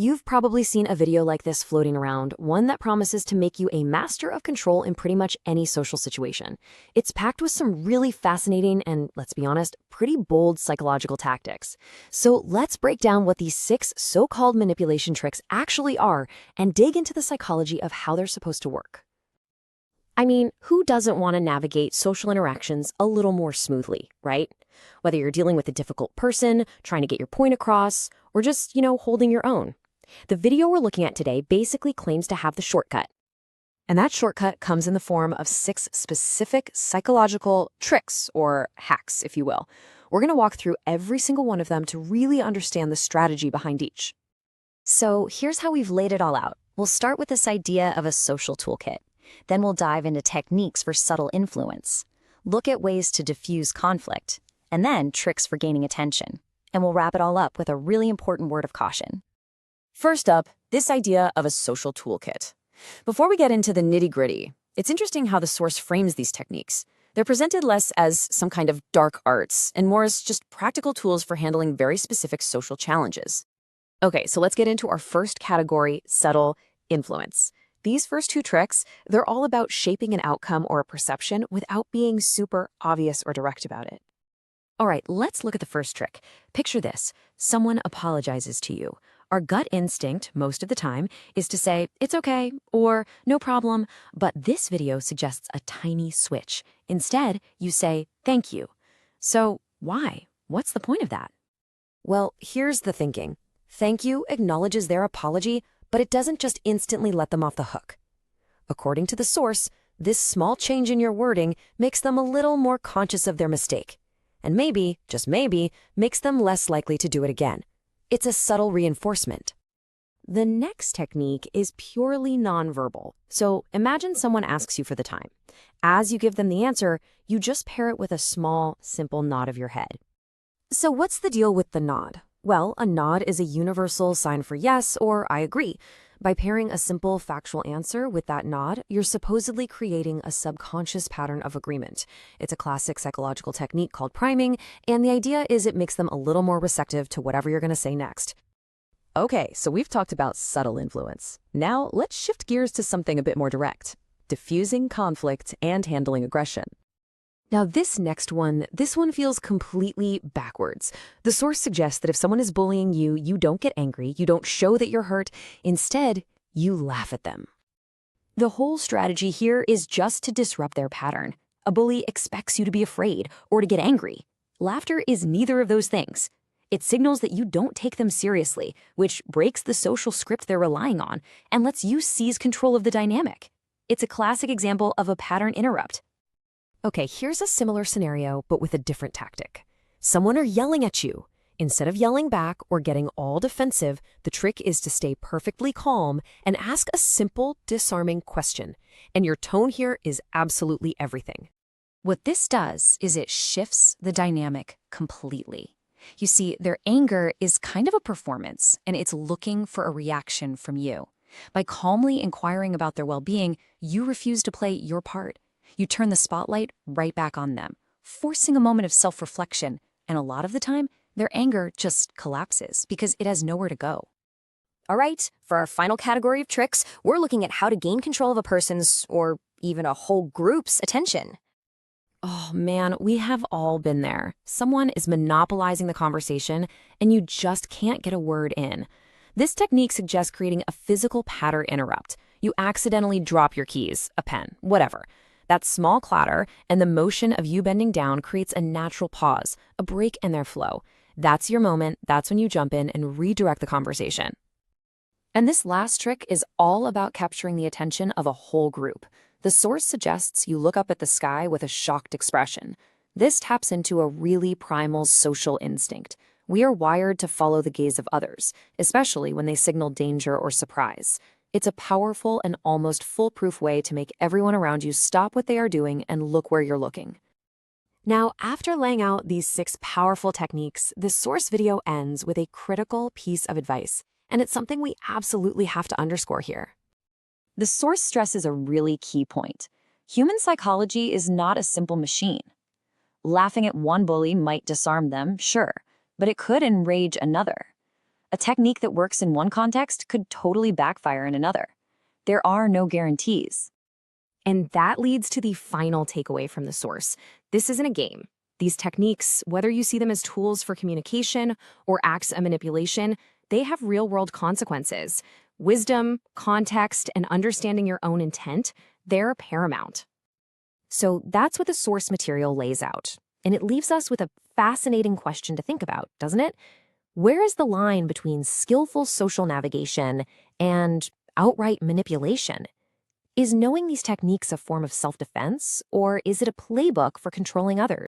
You've probably seen a video like this floating around, one that promises to make you a master of control in pretty much any social situation. It's packed with some really fascinating and, let's be honest, pretty bold psychological tactics. So let's break down what these 6 so-called manipulation tricks actually are and dig into the psychology of how they're supposed to work. I mean, who doesn't want to navigate social interactions a little more smoothly, right? Whether you're dealing with a difficult person, trying to get your point across, or just, holding your own. The video we're looking at today basically claims to have the shortcut. And that shortcut comes in the form of 6 specific psychological tricks, or hacks, if you will. We're going to walk through every single one of them to really understand the strategy behind each. So here's how we've laid it all out. We'll start with this idea of a social toolkit. Then we'll dive into techniques for subtle influence, look at ways to diffuse conflict, and then tricks for gaining attention. And we'll wrap it all up with a really important word of caution. First up, this idea of a social toolkit. Before we get into the nitty-gritty, it's interesting how the source frames these techniques. They're presented less as some kind of dark arts and more as just practical tools for handling very specific social challenges. Okay, so let's get into our first category, subtle influence. These first 2 tricks, they're all about shaping an outcome or a perception without being super obvious or direct about it. All right, let's look at the first trick. Picture this. Someone apologizes to you. Our gut instinct, most of the time, is to say, it's okay, or no problem, but this video suggests a tiny switch. Instead, you say, thank you. So why? What's the point of that? Well, here's the thinking. Thank you acknowledges their apology, but it doesn't just instantly let them off the hook. According to the source, this small change in your wording makes them a little more conscious of their mistake. And maybe, just maybe, makes them less likely to do it again. It's a subtle reinforcement. The next technique is purely nonverbal. So imagine someone asks you for the time. As you give them the answer, you just pair it with a small, simple nod of your head. So what's the deal with the nod? Well, a nod is a universal sign for yes or I agree. By pairing a simple factual answer with that nod, you're supposedly creating a subconscious pattern of agreement. It's a classic psychological technique called priming, and the idea is it makes them a little more receptive to whatever you're going to say next. Okay, so we've talked about subtle influence. Now let's shift gears to something a bit more direct: diffusing conflict and handling aggression. Now this next one, feels completely backwards. The source suggests that if someone is bullying you, you don't get angry, you don't show that you're hurt. Instead, you laugh at them. The whole strategy here is just to disrupt their pattern. A bully expects you to be afraid or to get angry. Laughter is neither of those things. It signals that you don't take them seriously, which breaks the social script they're relying on and lets you seize control of the dynamic. It's a classic example of a pattern interrupt. Okay, here's a similar scenario, but with a different tactic. Someone are yelling at you. Instead of yelling back or getting all defensive, the trick is to stay perfectly calm and ask a simple, disarming question. And your tone here is absolutely everything. What this does is it shifts the dynamic completely. You see, their anger is kind of a performance, and it's looking for a reaction from you. By calmly inquiring about their well-being, you refuse to play your part. You turn the spotlight right back on them, forcing a moment of self-reflection, and a lot of the time, their anger just collapses because it has nowhere to go. All right, for our final category of tricks, we're looking at how to gain control of a person's, or even a whole group's, attention. Oh man, we have all been there. Someone is monopolizing the conversation, and you just can't get a word in. This technique suggests creating a physical pattern interrupt. You accidentally drop your keys, a pen, whatever. That small clatter and the motion of you bending down creates a natural pause, a break in their flow. That's your moment. That's when you jump in and redirect the conversation. And this last trick is all about capturing the attention of a whole group. The source suggests you look up at the sky with a shocked expression. This taps into a really primal social instinct. We are wired to follow the gaze of others, especially when they signal danger or surprise. It's a powerful and almost foolproof way to make everyone around you stop what they are doing and look where you're looking. Now, after laying out these 6 powerful techniques, the source video ends with a critical piece of advice, and it's something we absolutely have to underscore here. The source stresses a really key point. Human psychology is not a simple machine. Laughing at one bully might disarm them, sure, but it could enrage another. A technique that works in one context could totally backfire in another. There are no guarantees. And that leads to the final takeaway from the source. This isn't a game. These techniques, whether you see them as tools for communication or acts of manipulation, they have real-world consequences. Wisdom, context, and understanding your own intent, they're paramount. So that's what the source material lays out. And it leaves us with a fascinating question to think about, doesn't it? Where is the line between skillful social navigation and outright manipulation? Is knowing these techniques a form of self-defense, or is it a playbook for controlling others?